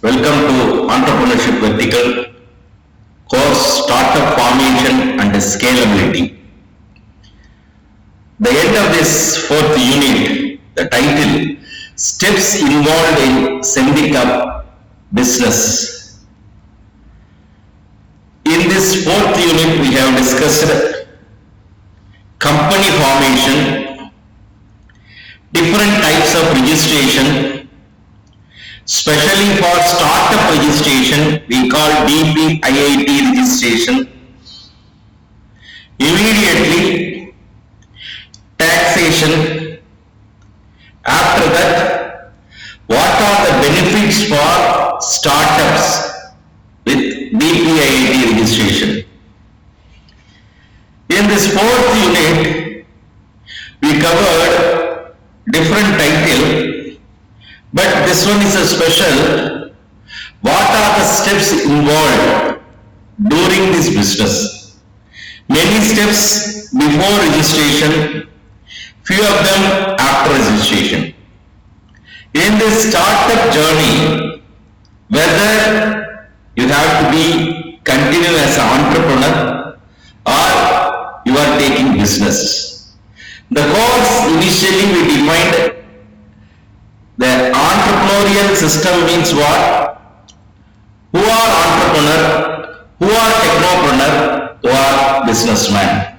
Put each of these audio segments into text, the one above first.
Welcome to Entrepreneurship Vertical course Startup Formation and Scalability. The end of this fourth unit, the title Steps Involved in Sending Up Business. In this fourth unit, we have discussed company formation, different types of registration. Especially for startup registration, we call DPIIT registration. Immediately, taxation. After that, what are the benefits for startups with DPIIT registration? In this fourth unit, we covered different titles. But this one is a special. What are the steps involved during this business? Many steps before registration, few of them after registration. In this startup journey, whether you have to be continue as an entrepreneur or you are taking business. The course initially we defined the entrepreneurial system means what? Who are entrepreneur, who are technopreneur, who are businessman.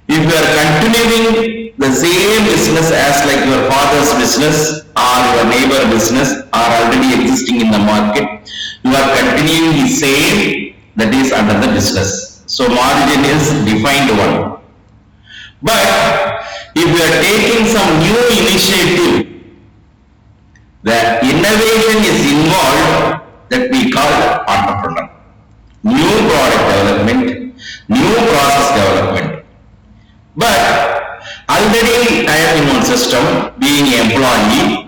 If you are continuing the same business as like your father's business or your neighbor business are already existing in the market, you are continuing the same, that is under the business. So margin is defined one. But if you are taking some new initiative, the innovation is involved that we call entrepreneur. New product development, new process development. But already I am in one system, being an employee.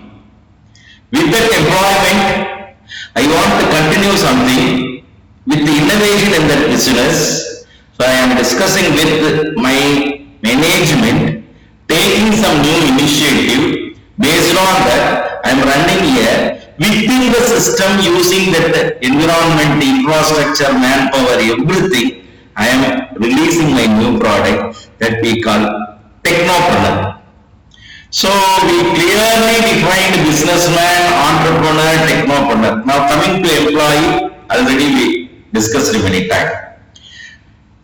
With that employment, I want to continue something with the innovation in that business. So I am discussing with my management, taking some new initiative. Based on that, I am running here within the system using that environment, infrastructure, manpower, everything. I am releasing my new product that we call technopreneur. So we clearly defined businessman, entrepreneur, technopreneur. Now coming to employee, already we discussed it many times.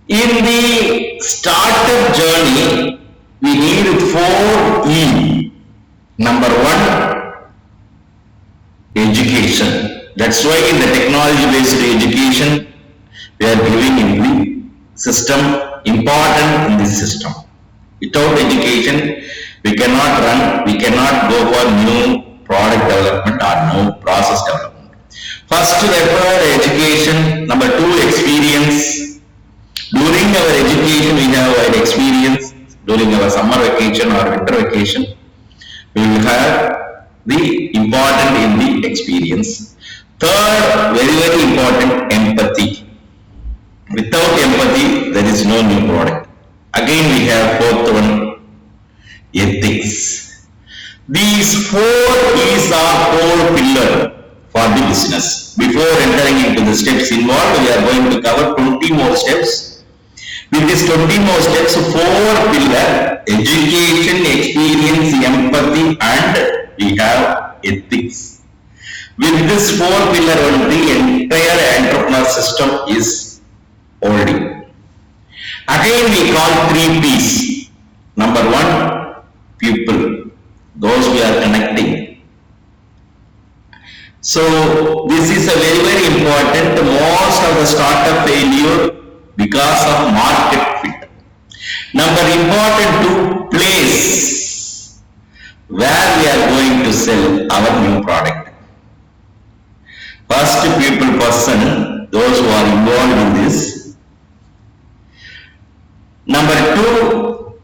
In the startup journey, we need 4 E. Number 1, education. That's why in the technology-based education, we are giving in the system, important in this system. Without education, we cannot run, we cannot go for new product development or new process development. First, refer education. Number 2, experience. During our education, we have an experience. During our summer vacation or winter vacation, we will have the important in the experience. Third, very, very important, empathy. Without empathy, there is no new product. Again, we have fourth one, ethics. These 4 E's are 4 pillars for the business. Before entering into the steps involved, we are going to cover 20 more steps. With these 20 more steps, 4 pillars, education, experience, empathy, and we have ethics. With this 4 pillar, the entire entrepreneur system is holding. Again, we call 3 P's. Number 1, people, those we are connecting. So this is a very, very important. Most of the startup failure because of market fit. Number important 2, place where we are going to sell our new product. First, people person, those who are involved in this. Number 2,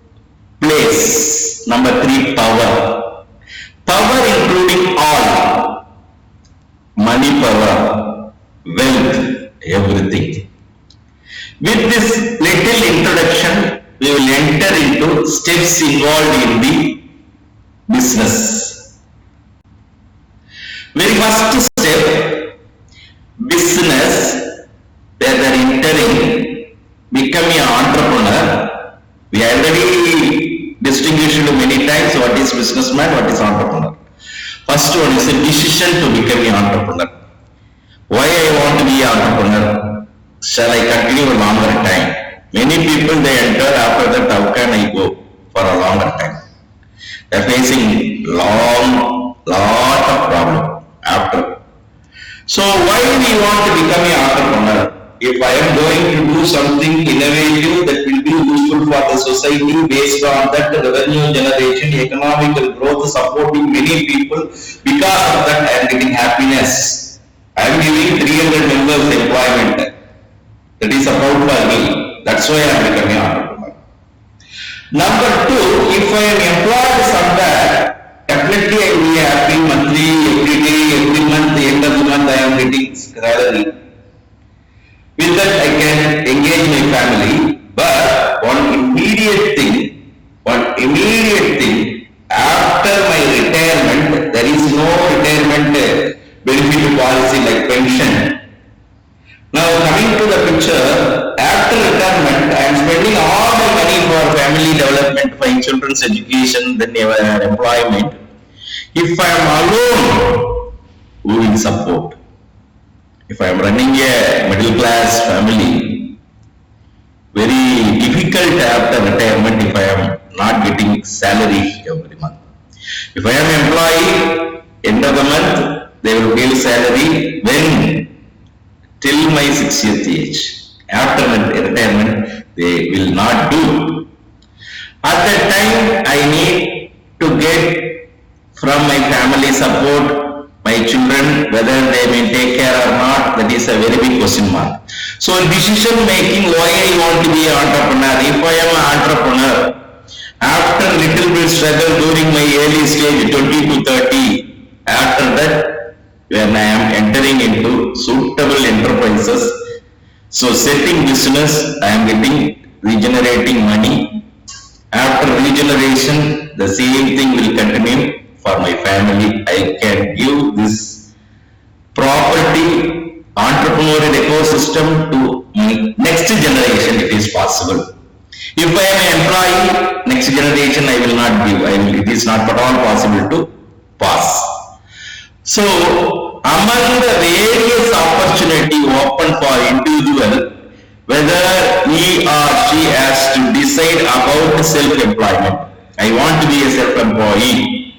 place. Number 3, power. Power including all. Money power, wealth, everything. With this little introduction, we will enter into steps involved in the business. Very first step, decision to become an entrepreneur. Why I want to be an entrepreneur? Shall I continue a longer time? Many people they enter after that, how can I go for a longer time? They're facing lot of problem after. So why we want to become an entrepreneur? If I am going to do something innovative that will be useful for the society based on that revenue generation, economical growth, supporting many people, because of that I am getting happiness. I am giving 300 members employment. That is about for me. That's why I am becoming an entrepreneur. Number two, if I am employed somewhere, definitely I will be happy monthly, every day, every month, end of the month I am getting salary. With that I can engage my family, but one immediate thing, after my retirement, there is no retirement benefit policy like pension. Now coming to the picture, after retirement, I am spending all my money for family development, for children's education, then employment. If I am alone, who will support? If I am running a middle class family, very difficult after retirement if I am not getting salary every month. If I am employee, end of the month, they will give salary when till my 60th age. After retirement, they will not do. At that time, I need to get from my family support, my children, whether they may take care or not, that is a very big question mark. So decision making, why I want to be an entrepreneur? If I am an entrepreneur, after little bit struggle during my early stage, 20 to 30, after that, when I am entering into suitable enterprises, so setting business, I am getting regenerating money. After regeneration, the same thing will continue for my family. I can give this property, entrepreneurial ecosystem to my next generation if it is possible. If I am an employee, next generation I will not give. It is not at all possible to pass. So, among the various opportunity open for individual, whether he or she has to decide about self-employment. I want to be a self-employee.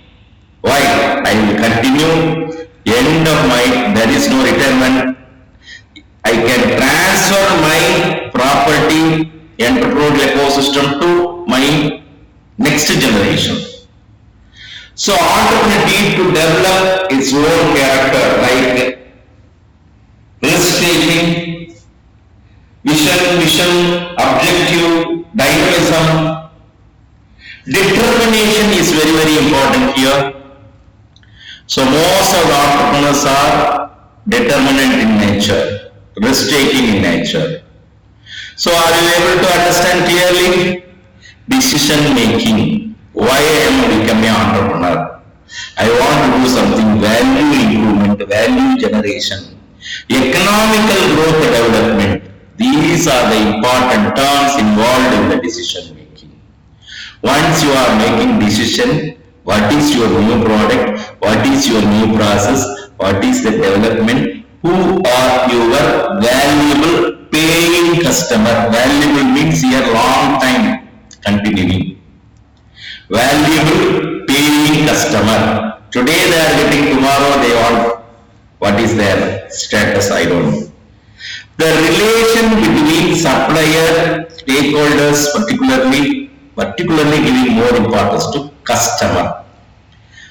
Why? I will continue. End of my, there is no retirement. I can transfer my property, entrepreneurial ecosystem to my next generation. So entrepreneur need to develop its own character like risk taking, vision, objective, dynamism. Determination is very important here. So most of the entrepreneurs are determinant in nature, risk taking in nature. So are you able to understand clearly? Decision making. Why I am becoming an entrepreneur? I want to do something value improvement, value generation, economical growth development. These are the important terms involved in the decision making. Once you are making decision, what is your new product, what is your new process, what is the development, who are your valuable paying customer. Valuable means here long time continuing. Valuable paying customer. Today they are getting, tomorrow they want, what is their status, I don't know. The relation between supplier, stakeholders, particularly giving more importance to customer.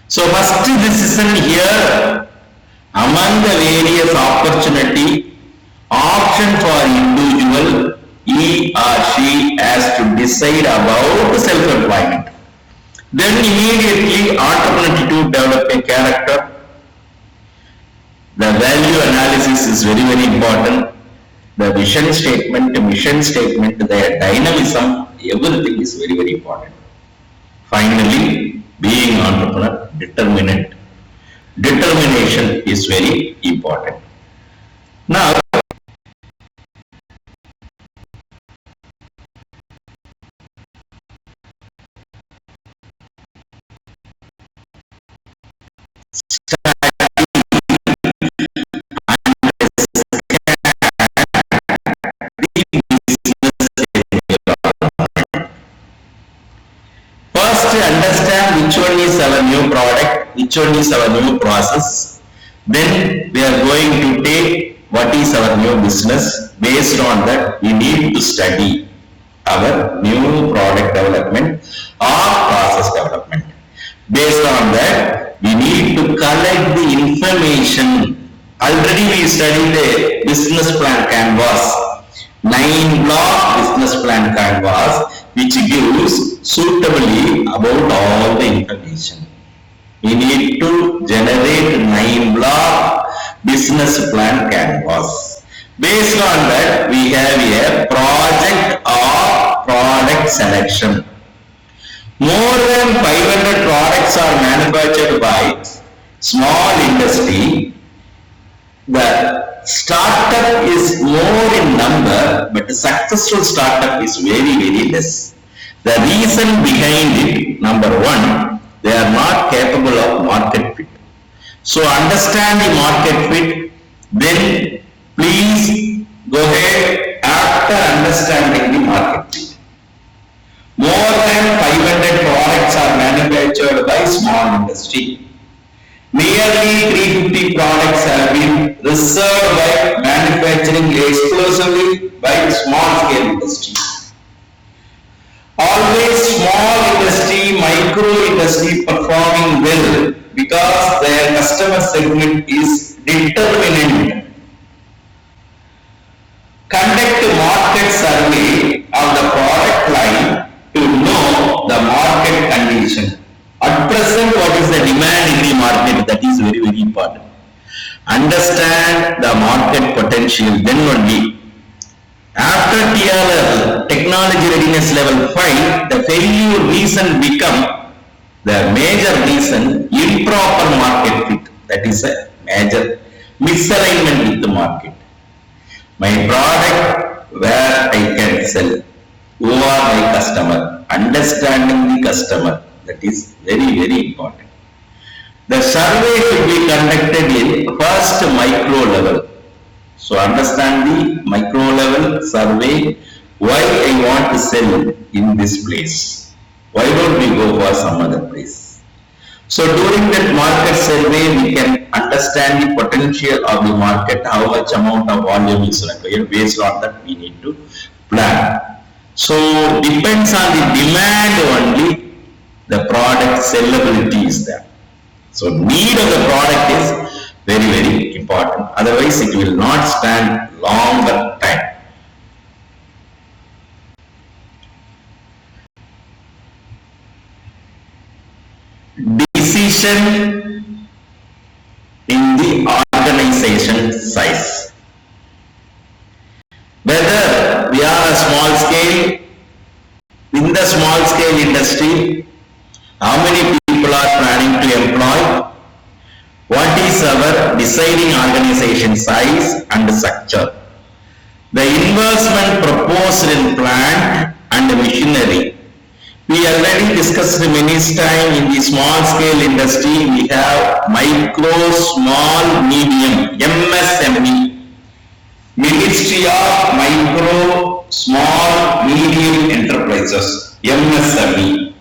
So first decision here, among the various option for individual, he or she has to decide about self-employment. Then immediately entrepreneur to develop a character. The value analysis is very important. The vision statement, mission statement, the dynamism, everything is very important. Finally, being entrepreneur, determination is very important. Now, is our new product, which one is our new process. Then we are going to take what is our new business. Based on that, we need to study our new product development or process development. Based on that, we need to collect the information. Already we studied the business plan canvas, 9-block business plan canvas, which gives suitably about all the information. We need to generate 9-block business plan canvas. Based on that, we have a project or product selection. More than 500 products are manufactured by small industry. The startup is more in number, but the successful startup is very, very less. The reason behind it, number one, they are not capable of market fit. So understand the market fit, then please go ahead after understanding the market fit. More than 500 products are manufactured by small industry. Nearly 350 products have been reserved by manufacturing exclusively by small scale industry. Always small industry, micro industry performing well because their customer segment is determinant. Conduct a market survey of the product line to know the market condition. At present, what is the demand in the market? That is very, very important. Understand the market potential, then only. After TRL, technology readiness level 5, the failure reason become the major reason improper market fit. That is a major misalignment with the market. My product where I can sell. Who are my customer? Understanding the customer. That is very, very important. The survey should be conducted in first micro level. So understand the micro level survey. Why I want to sell in this place? Why don't we go for some other place? So during that market survey, we can understand the potential of the market, how much amount of volume is required. Based on that, we need to plan. So depends on the demand only, the product sellability is there. So need of the product is very, very important. Otherwise, it will not stand longer time. Decision in the organization size. Whether we are a small scale, in the small scale industry, how many people are planning to employ, what is our deciding organization size and structure, the investment proposed in plant and machinery. We already discussed many times in the small scale industry, we have micro, small, medium, MSME, Ministry of Micro, Small, Medium Enterprises, MSME.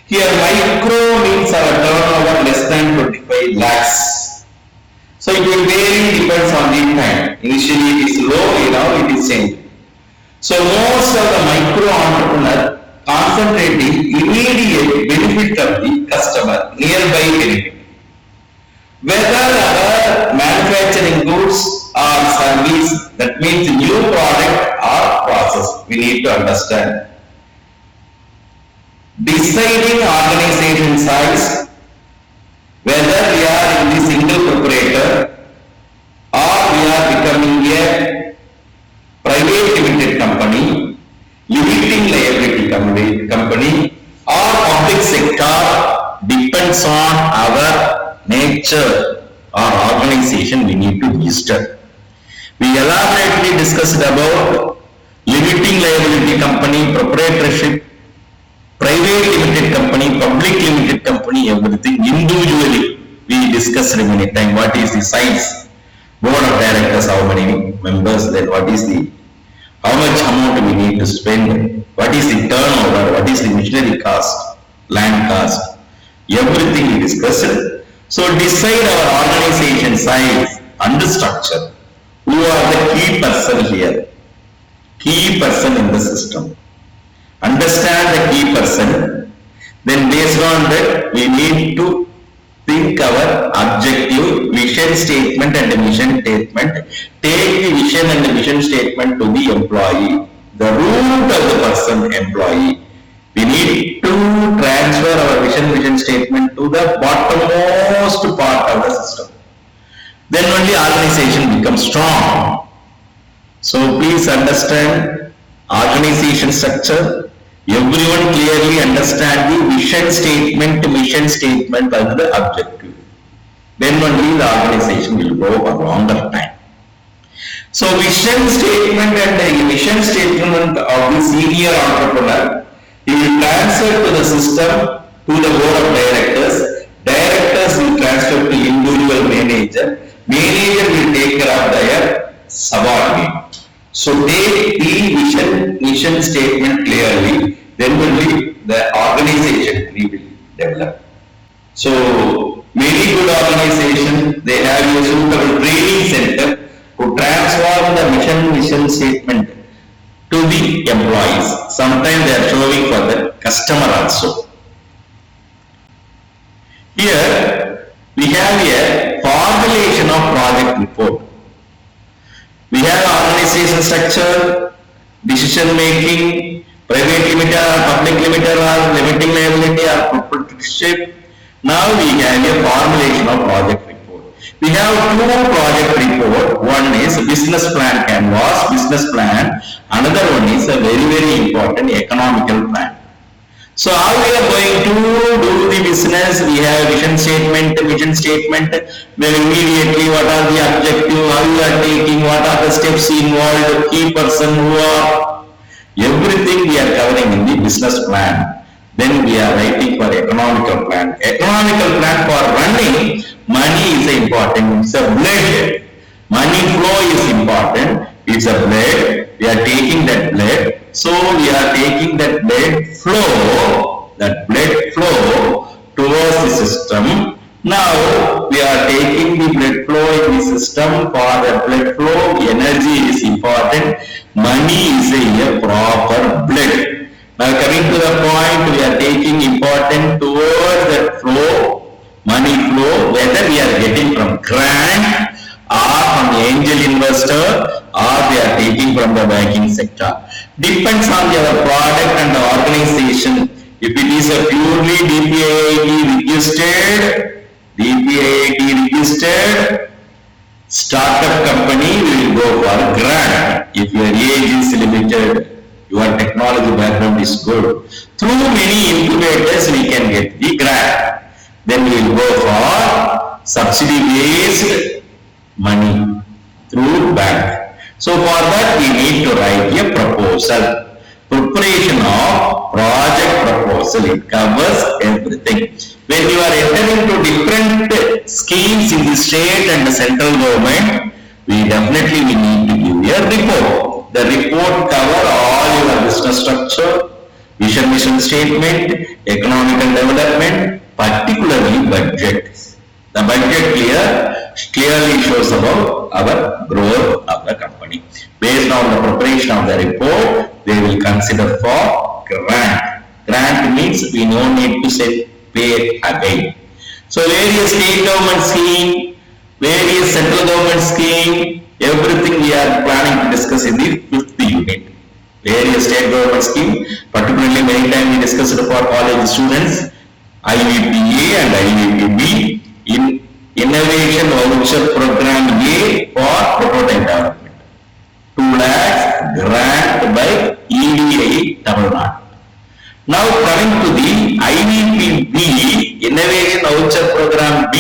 Here micro means our turnover less than 25 lakhs. So it will vary, depends on the time. Initially it is low, now it is changing. So most of the micro entrepreneur concentrating immediate benefit of the customer, nearby benefit. Whether our manufacturing goods or service, that means new product or process, we need to understand. Deciding organization size, whether we are in the single proprietor or we are becoming a private limited company, limiting liability company or public sector, depends on our nature or organization we need to register. We elaborately discussed about limiting liability company, proprietorship, private limited company, public limited company, everything individually we discussed many times. What is the size, board of directors, how many members, then what is the, how much amount we need to spend, what is the turnover, what is the machinery cost, land cost. Everything we discussed. So decide our organization size and structure. Who are the key person here? Key person in the system. Understand the key person. Then based on that, we need to think our objective, vision statement and mission statement. Take the vision and the mission statement to the employee. The root of the person employee. We need to transfer our vision statement to the bottommost part of the system. Then only organization becomes strong. So please understand organization structure. Everyone clearly understand the vision statement, mission statement and the objective. Then only the organization will go for longer time. So vision statement and the mission statement of the senior entrepreneur, he will transfer to the system to the board of directors. Directors will transfer to individual manager. Manager will take care of their subordinate. So take the mission statement clearly, then only the organization will develop. So many good organizations, they have a suitable training center to transform the mission statement to the employees. Sometimes they are showing for the customer also. Here we have a formulation of project report. We have organization structure, decision making, private limited or public limited or limiting liability or proprietorship. Now we have a formulation of project report. We have two project report. One is business plan canvas, business plan. Another one is a very important economical plan. So how we are going to do the business? We have vision statement, then immediately what are the objective, how we are taking, what are the steps involved, key person who are, everything we are covering in the business plan. Then we are writing for economical plan. Economical plan for running, money is important, it's a blood. Money flow is important, it's a blood. We are taking that blood. So we are taking that blood flow towards the system. Now we are taking the blood flow in the system. For the blood flow, energy is important. Money is a proper blood. Now coming to the point, we are taking important towards that flow, money flow, whether we are getting from grant or from the angel investor or they are taking from the banking sector. Depends on your product and the organization. If it is a purely DPIIT registered startup company, we will go for grant. If your age is limited, your technology background is good, through many incubators we can get the grant. Then we will go for subsidy based money through bank. So for that we need to write a proposal. Preparation of project proposal, it covers everything. When you are entering into different schemes in the state and the central government, we definitely need to give a report. The report cover all your business structure, mission statement, economical development, particularly budget. The budget clearly shows about our growth of the company. Based on the preparation of the report, they will consider for grant. Grant means we no need to say pay again. So various state government scheme, various central government scheme, everything we are planning to discuss in the 5th unit. Various state government scheme, particularly many times we discussed for college students, IVPA and IVPB, in Innovation Voucher Program A for prototype development. 2 lakhs grant by EDA Tamil Nadu. Now coming to the IVPB, Innovation Voucher Program B,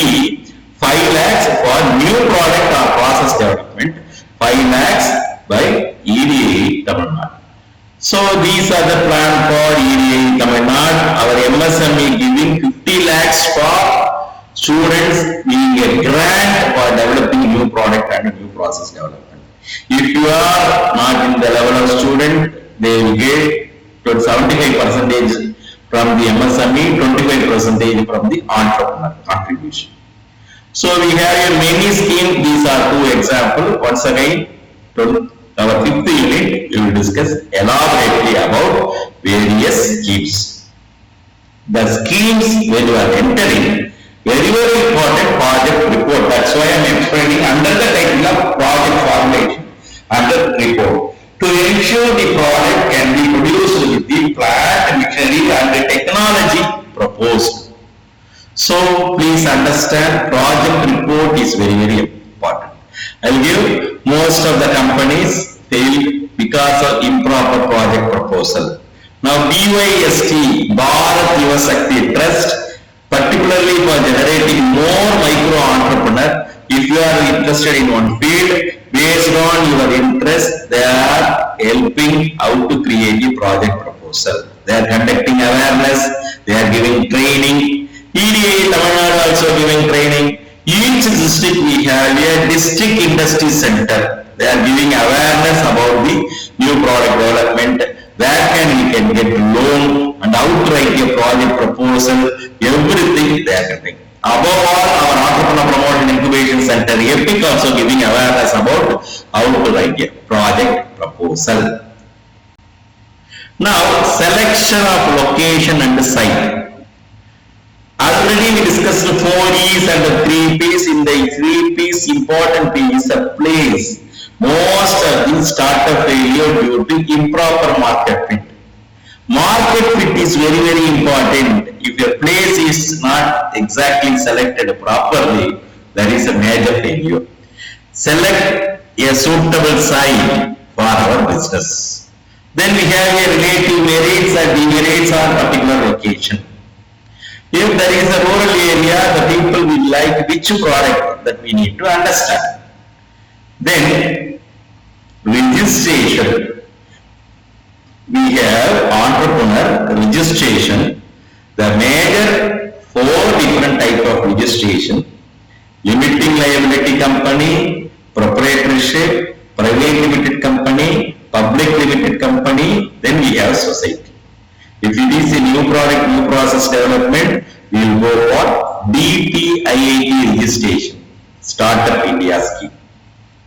5 lakhs for new product or process development, 5 lakhs by EDA Tamil Nadu. So these are the plan for EDA Tamil Nadu. Our MSME giving 50 lakhs for students being a grant for developing new product and new process development. If you are not in the level of student, they will get 75% from the MSME, 25% from the entrepreneur contribution. So we have a many scheme. These are two examples. Once again, to our fifth unit, we will discuss elaborately about various schemes. The schemes when you are entering, very very important project report. That's why I am explaining under the title of project formulation under report. To ensure the product can be produced with the plant, machinery and the technology proposed. So please understand project report is very very important. I will give most of the companies fail because of improper project proposal. Now BYST, Bharat Yuva Shakti Trust, particularly for generating more micro entrepreneur. If you are interested in one field, based on your interest, they are helping how to create a project proposal. They are conducting awareness, they are giving training. EDA Tamil Nadu also giving training. Each district we have a district industry center. They are giving awareness about the new product development, where we can get loan and how to write a project proposal, everything they are getting. Above all, our entrepreneur promotion incubation center, EPIC also giving awareness about how to write a project proposal. Now, selection of location and site. Already we discussed 4E's and the 3P's. In the 3P's, important P is the place. Most of these startup failure due to improper market fit. Market fit is very very important. If your place is not exactly selected properly, that is a major failure. Select a suitable site for our business. Then we have a relative merits and demerits on particular location. If there is a rural area, the people will like which product, that we need to understand. Then registration. We have entrepreneur registration. The major 4 different type of registration: limiting liability company, proprietorship, private limited company, public limited company. Then we have society. If it is a new product, new process development, we will go for DTIIT registration, Startup India scheme.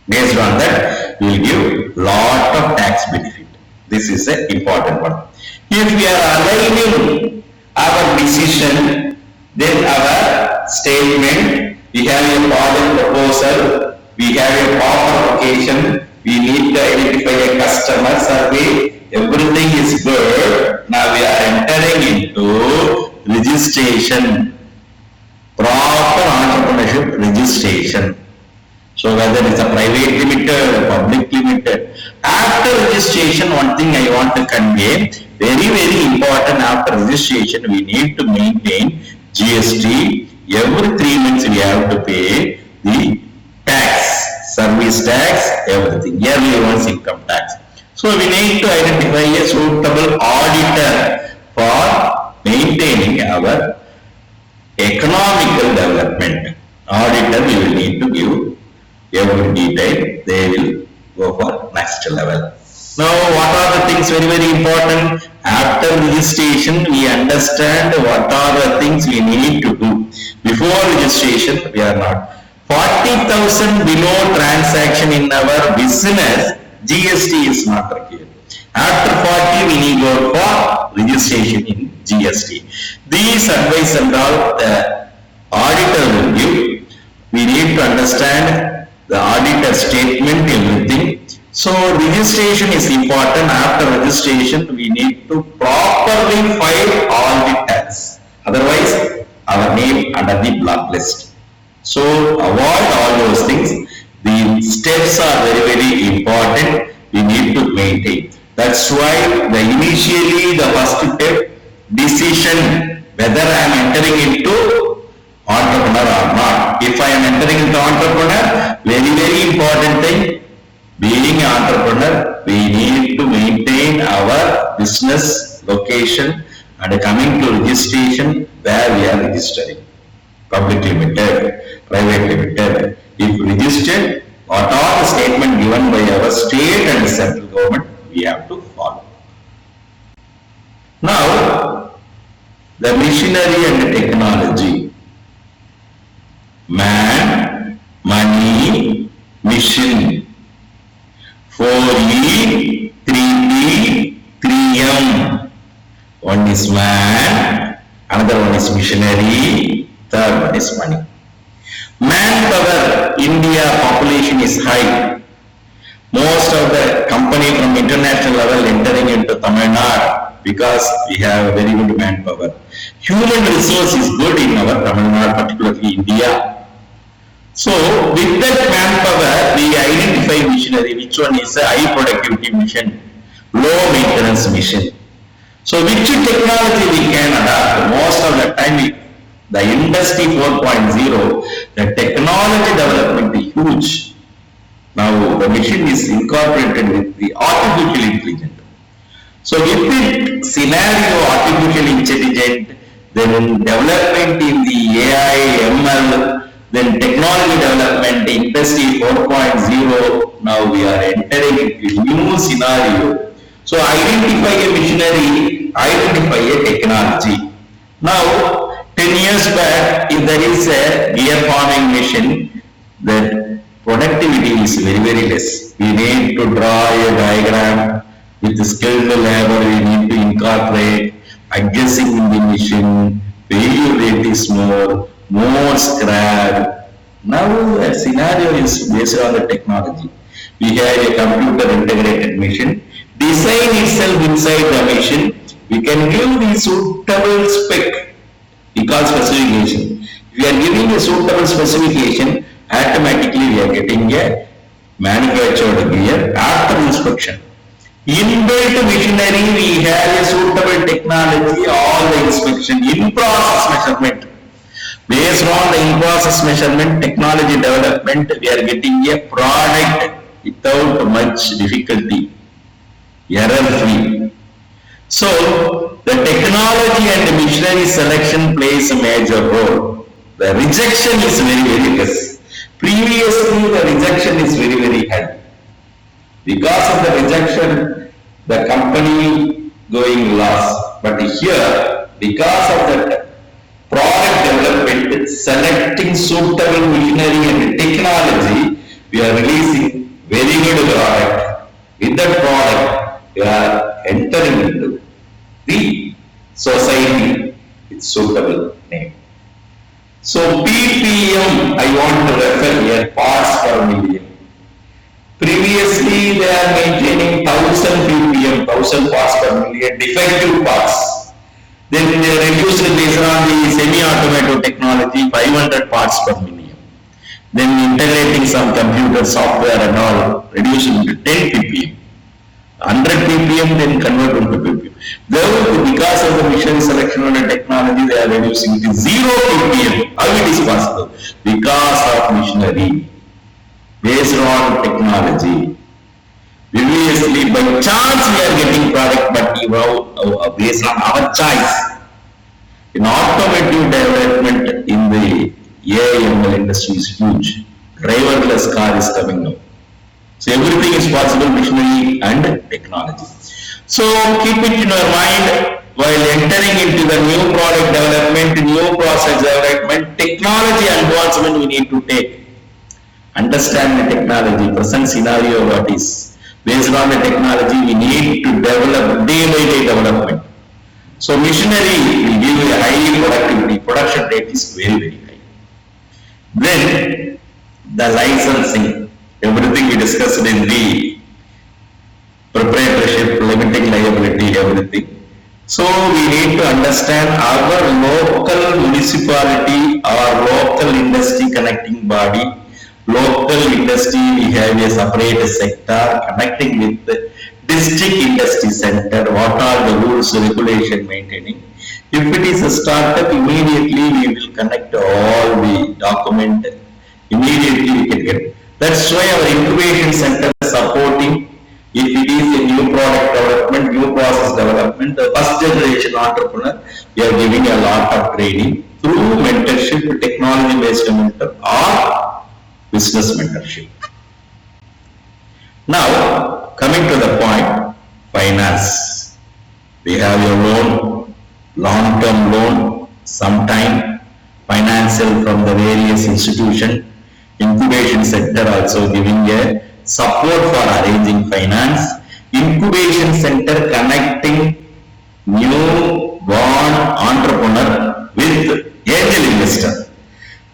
Based on that, we will give lot of tax benefit. This is an important one. If we are aligning our decision, then our statement, we have a project proposal, we have a proper location, we need to identify a customer survey, everything is good. Now we are entering into registration, proper entrepreneurship registration. So whether it's a private limited or public limited. After registration, one thing I want to convey, very very important, after registration we need to maintain GST. Every 3 months we have to pay the tax, service tax, everything, yearly once income tax. So we need to identify a suitable auditor for maintaining our economical development. Auditor we will need to give every detail, they will go for next level. Now what are the things very very important? After registration we understand what are the things we need to do. Before registration we are not. 40,000 below transaction in our business, GST is not required. After 40 we need go for registration in GST. These advice and all the auditor will give. We need to understand the auditor statement, everything. So registration is important. After registration we need to properly file all the tax. Otherwise our name under the blacklist. So avoid all those things. The steps are very very important. We need to maintain. That's why the initially the first step, decision whether I am entering into entrepreneur or not. If I am entering into entrepreneur, very very important thing, being an entrepreneur, we need to maintain our business location and coming to registration where we are registering. Public limited, private limited. If registered, what are the statement given by our state and central government, we have to follow. Now, The machinery and technology. Man, money, mission. 4E, 3P, 3M. One is man, another one is missionary, third one is money. Manpower, India population is high. Most of the company from international level entering into Tamil Nadu because we have very good manpower. Human resource is good in our Tamil Nadu, particularly India. So with that manpower, we identify missionary, which one is a high productivity mission, low maintenance mission. So which technology we can adapt? Most of the time, the industry 4.0, the technology development is huge. Now the machine is incorporated with the artificial intelligence. So with the scenario artificial intelligence, then development in the AI, ML, then technology development, industry 4.0, now we are entering into new scenario. So identify a machinery, identify a technology. Now 10 years back, if there is a gear farming machine, the productivity is very less. We need to draw a diagram with skilled labor, we need to incorporate adjusting in the machine, failure rate is more scrap. Now the scenario is based on the technology. We have a computer integrated machine, design itself inside the machine, we can give the suitable spec, we call specification. If we are giving a suitable specification, automatically we are getting a manufactured gear after inspection. Inbuilt machinery, we have a suitable technology, all the inspection, in-process measurement. Based on the in-process measurement, technology development, we are getting a product without much difficulty, error-free. So, the technology and machinery selection plays a major role. The rejection is very less. Previously, the rejection is very high. Because of the rejection, the company going loss. But here, because of that product development, selecting suitable machinery and technology, we are releasing very good product. With that product, we are entering into the society with suitable name. So PPM, I want to refer here, parts per million. Previously, they are maintaining 1000 ppm, 1000 parts per million, defective parts. Then they reduced based on the semi-automatic technology, 500 parts per million. Then integrating some computer software and all, reducing to 10 ppm. 100 ppm, then convert into ppm. Though, because of the mission selection and technology, they are reducing to 0 ppm. How it is possible? Because of machinery. Based on technology. Previously, by chance we are getting product, but based on our choice. In automotive development in the AI/ML industry is huge. Driverless car is coming now. So everything is possible, machinery and technology. So keep it in your mind while entering into the new product development, new process development, technology advancement we need to take. Understand the technology, present scenario what is. Based on the technology, we need to develop day by day development. So machinery will give you a high productivity, production rate is very high. Then the licensing, everything we discussed in the proprietorship, limiting liability, everything. So we need to understand our local municipality or local industry connecting body. Local industry, we have a separate sector connecting with the district industry center. What are the rules, regulation maintaining? If it is a startup, immediately we will connect all the document. Immediately we can get. That's why our incubation center is supporting. If it is a new product development, new process development, the first generation entrepreneur, we are giving a lot of training through mentorship, technology based mentor or business mentorship. Now, coming to the point, finance. We have your long-term loan, sometime financial from the various institution, incubation center also giving a support for arranging finance, incubation center connecting new born entrepreneur with angel investor.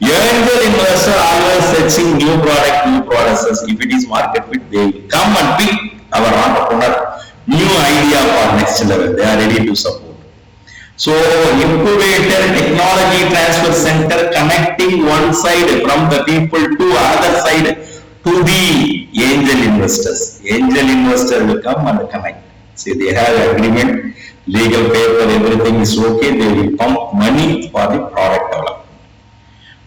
Angel investor always searching new product, new processes. If it is market fit, they will come and pick our entrepreneur new idea for next level. They are ready to support. So incubator technology transfer center connecting one side from the people to other side to the angel investors. Angel investor will come and connect. See, they have agreement, legal paper, everything is okay. They will pump money for the product development.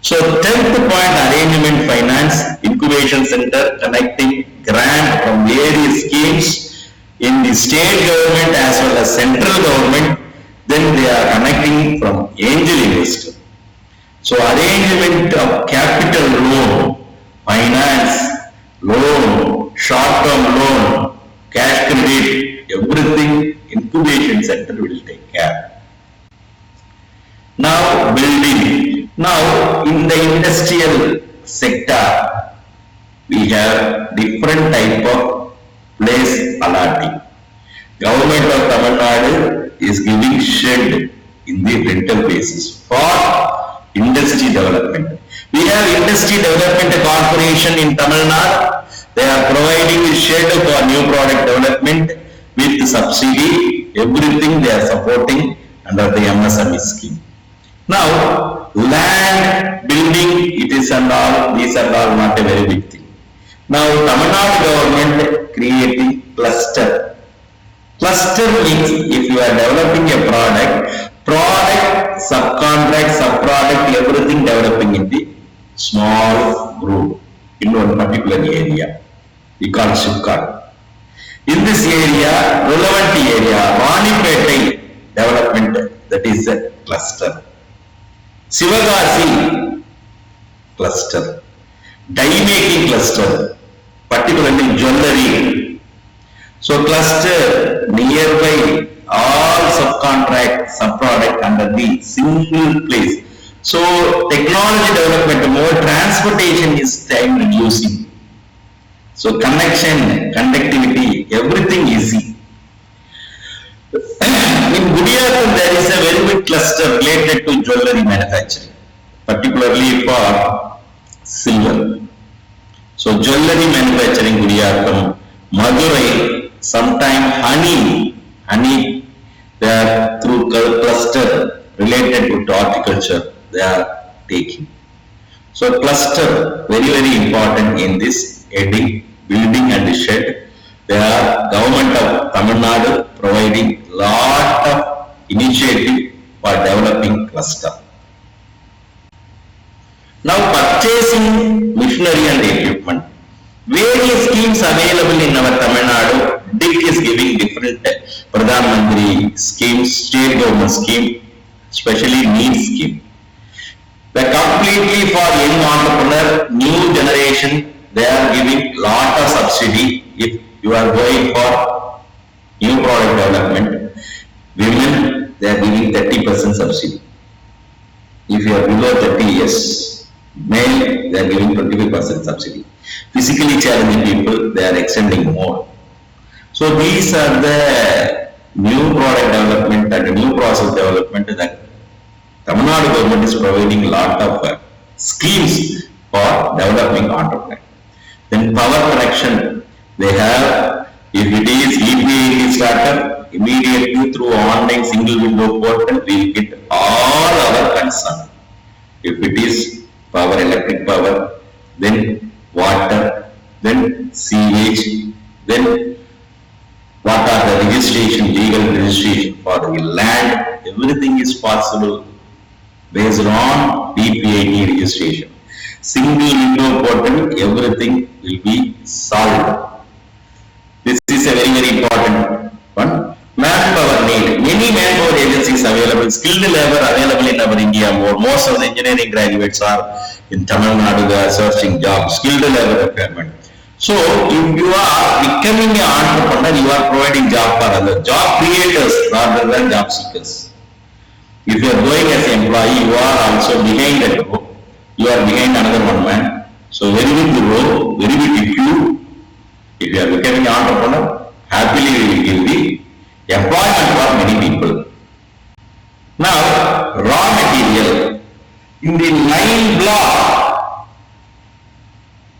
So 10th point, arrangement finance, incubation center connecting grant from various schemes in the state government as well as central government. Then they are connecting from angel investor. So arrangement of capital loan, finance, loan, short-term loan, cash credit, everything incubation center will take care. Now building. Now in the industrial sector, we have different type of place allotting. Government of Tamil Nadu is giving shed in the rental basis for industry development. We have industry development corporation in Tamil Nadu. They are providing shed for new product development with subsidy. Everything they are supporting under the MSME scheme. Now, land, building, it is and all, these are all not a very big thing. Now, Tamil Nadu government creating cluster. Cluster means if you are developing a product, subcontract, subproduct, everything developing in the small group in one particular area. We call subcon. In this area, relevant area, Ranipet development, that is a cluster. Sivagasi cluster, dye making cluster, particularly jewelry. So cluster nearby all subcontract, subproduct under the single place. So technology development, more transportation is time reducing. So connection, conductivity, everything easy. In Gudiyatham, there is a very big cluster related to jewelry manufacturing, particularly for silver. So jewelry manufacturing Gudiyatham, Madurai, sometime honey, they are through cluster related to horticulture, they are taking. So cluster, very important in this heading, building and shed. They are government of Tamil Nadu providing lot of initiative for developing cluster. Now purchasing machinery and equipment. Various schemes available in our Tamil Nadu. DIC is giving different Pradhan Mantri schemes, state government scheme, especially needs scheme. The completely for young entrepreneur, new generation, they are giving lot of subsidy if you are going for new product development. Women, they are giving 30% subsidy. If you are below 30 years, male, they are giving 25% subsidy. Physically challenging people, they are extending more. So these are the new product development and new process development that Tamil Nadu government is providing a lot of schemes for developing entrepreneurs. Then power connection, they have, if it is EPA startup, immediately through online single window portal, we will get all our concern. If it is power, electric power, then water, then sewage, then what are the registration, legal registration for the land, everything is possible based on DPID registration. Single window portal, everything will be solved. This is a very important one. Manpower need. Many manpower agencies available, skilled labor available in our India more. Most of the engineering graduates are in Tamil Nadu, they are searching jobs, skilled labor requirement. So if you are becoming an entrepreneur, you are providing job for others, job creators rather than job seekers. If you are going as an employee, you are also behind that row. You are behind another one man. So very big row, very big queue. If you are becoming an entrepreneur, happily we will give the employment for many people. Now, raw material. In the 9 block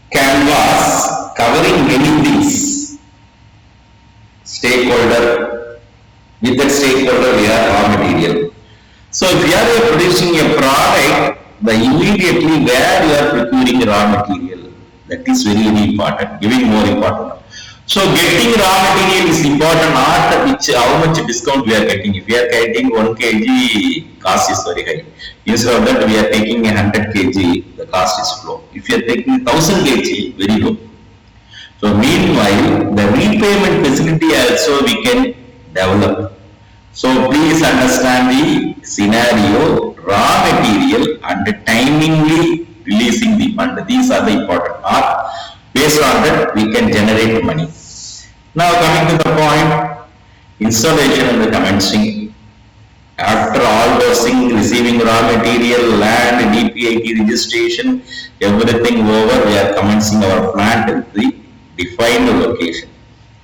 canvas covering many things, stakeholder, with that stakeholder we are raw material. So if you are producing a product, the immediately where you are procuring raw material, that is very, very important, giving more important. So getting raw material is important, not which how much discount we are getting. If we are getting 1 kg, cost is very high. Instead of that, we are taking a 100 kg, the cost is low. If you are taking 1000 kg, very low. So meanwhile, the repayment facility also we can develop. So please understand the scenario, raw material and timingly releasing the fund. These are the important part. Based on that, we can generate money. Now coming to the point, installation and the commencing. After all those things, receiving raw material, land, DPIT registration, everything over, we are commencing our plant at the defined location.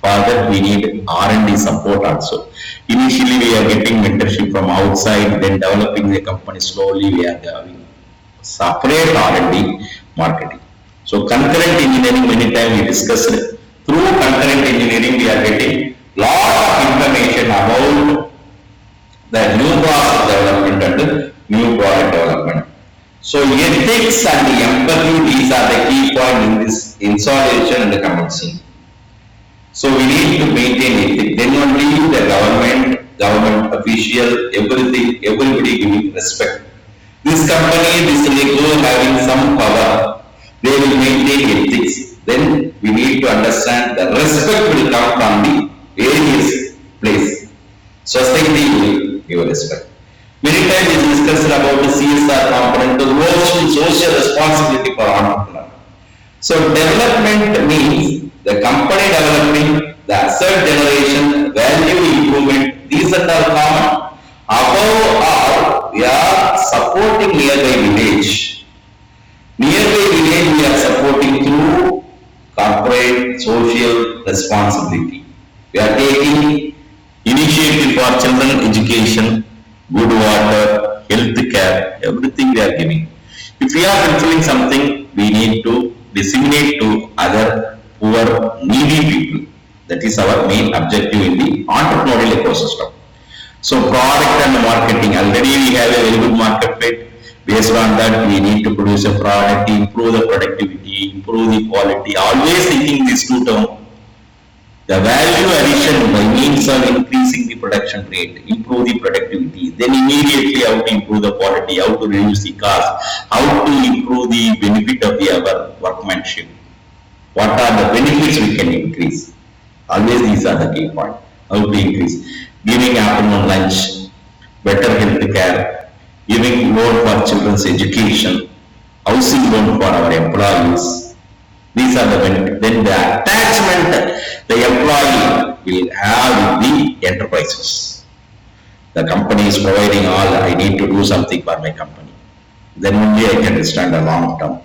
For that, we need R&D support also. Initially, we are getting mentorship from outside, then developing the company slowly, we are having separate R&D marketing. So concurrent engineering, many times we discussed, through concurrent engineering, we are getting lot of information about the new process development and new product development. So ethics and the empathy, these are the key point in this installation and the commencing. So we need to maintain ethics. Then only the government official, everything, everybody giving respect. This company, this Lego having some power, they will maintain ethics. Then we need to understand the respect will come from the various place. Society will give respect. Many times it is discussed about the CSR component, the social responsibility for entrepreneur. So development means the company developing, the asset generation, value improvement, these are all common. Above all, we are supporting nearby village. Nearby village we are supporting through corporate social responsibility. We are taking initiative for children education, good water, health care, everything we are giving. If we are fulfilling something, we need to disseminate to other poor, needy people. That is our main objective in the entrepreneurial ecosystem. So product and marketing, already we have a very good market fit. Based on that, we need to produce a product, improve the productivity, improve the quality. Always thinking these two terms, the value addition by means of increasing the production rate, improve the productivity, then immediately how to improve the quality, how to reduce the cost, how to improve the benefit of the our workmanship. What are the benefits we can increase? Always these are the key points. How to increase? Giving afternoon lunch, better health care, giving loan for children's education, housing loan for our employees, these are the benefits. Then the attachment the employee will have with the enterprises. The company is providing all, I need to do something for my company. Then only I can understand the long term.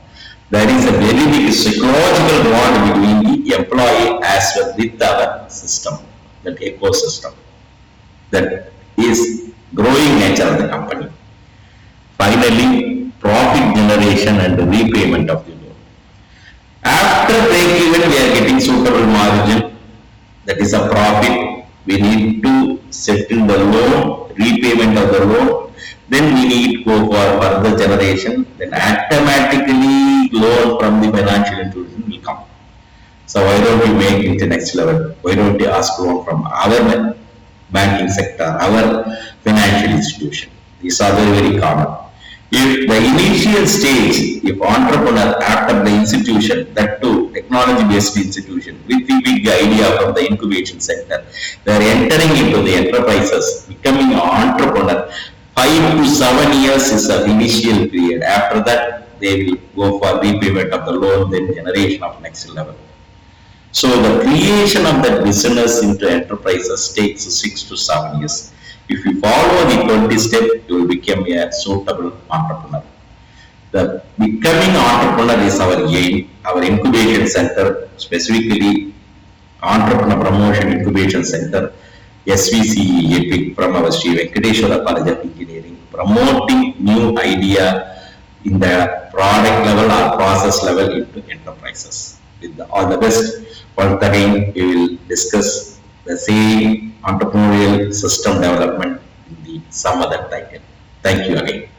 There is a very big psychological bond between the employee as well with our system, that ecosystem, that is growing nature of the company. Finally, profit generation and repayment of the loan. After break even, we are getting suitable margin, that is a profit. We need to settle the loan, repayment of the loan. Then we need to go for further generation. Then automatically loan from the financial institution will come. So why don't you make it the next level? Why don't you ask loan from our banking sector, our financial institution? These are very, very common. If the initial stage, if entrepreneur after the institution, that too technology-based institution with the big idea from the incubation sector, they are entering into the enterprises, becoming an entrepreneur. 5 to 7 years is the initial period. After that, they will go for repayment of the loan, then generation of next level. So the creation of that business into enterprises takes 6 to 7 years. If you follow the 20 step, you will become a suitable entrepreneur. The becoming entrepreneur is our aim. Our incubation center, specifically Entrepreneur Promotion Incubation Center, SVCE EPIC from our Sri Venkateswara College of Engineering, promoting new idea in the product level or process level into enterprises. With all the best, once again we will discuss the same entrepreneurial system development in the some other title. Thank you again.